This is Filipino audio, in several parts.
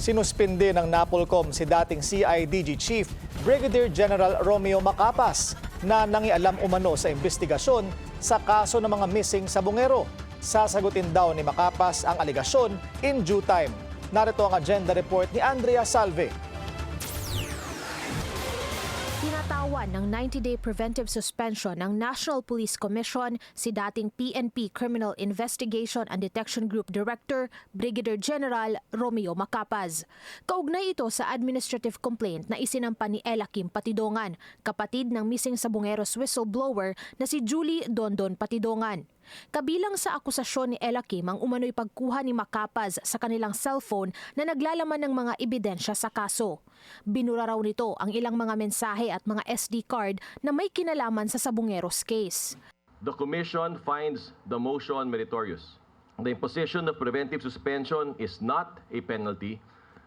Sinuspinde ng NAPOLCOM si dating CIDG Chief Brigadier General Romeo Macapas na nangialam umano sa investigasyon sa kaso ng mga missing sa Bungero. Sasagutin daw ni Macapas ang aligasyon in due time. Narito ang agenda report ni Andrea Salve. Tinatawan ng 90-day preventive suspension ng National Police Commission si dating PNP Criminal Investigation and Detection Group Director Brigadier General Romeo Macapas. Kaugnay ito sa administrative complaint na isinampa ni Ella Kim Patidongan, kapatid ng missing sa Bungeros whistleblower na si Julie Dondon Patidongan. Kabilang sa akusasyon ni Ella Kim ang umano'y pagkuha ni Macapas sa kanilang cellphone na naglalaman ng mga ebidensya sa kaso. Binura raw nito ang ilang mga mensahe at mga SD card na may kinalaman sa Sabungeros case. The Commission finds the motion meritorious. The imposition of preventive suspension is not a penalty,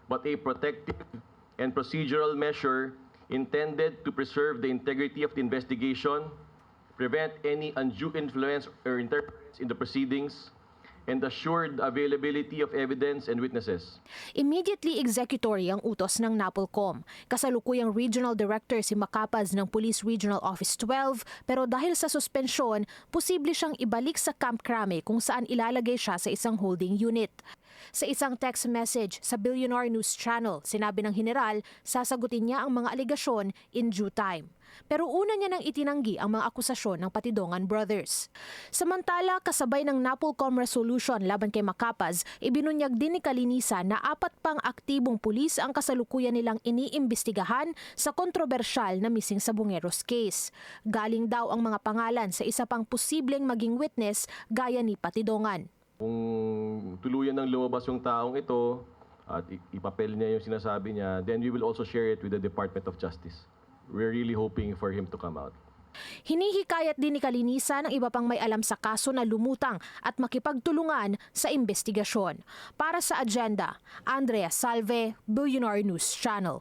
but a protective and procedural measure intended to preserve the integrity of the investigation, prevent any undue influence or interference in the proceedings, and assure the availability of evidence and witnesses. Immediately executory ang utos ng NAPOLCOM. Kasalukuyang Regional Director si Macapas ng Police Regional Office 12, pero dahil sa suspensyon, posible siyang ibalik sa Camp Crame kung saan ilalagay siya sa isang holding unit. Sa isang text message sa Billionaire News Channel, sinabi ng general, sasagutin niya ang mga aligasyon in due time. Pero una niya nang itinanggi ang mga akusasyon ng Patidongan Brothers. Samantala, kasabay ng NAPOLCOM resolution laban kay Macapas, ibinunyag din ni Kalinisa na 4 pang aktibong pulis ang kasalukuyan nilang iniimbestigahan sa kontrobersyal na missing sa Bungeros case. Galing daw ang mga pangalan sa isa pang posibleng maging witness gaya ni Patidongan. Kung tuluyan ng lumabas yung taong ito at ipapel niya yung sinasabi niya, then we will also share it with the Department of Justice. We're really hoping for him to come out. Hinihikayat din ni Kalinisa ng iba pang may alam sa kaso na lumutang at makipagtulungan sa investigasyon. Para sa agenda, Andrea Salve, Billionaire News Channel.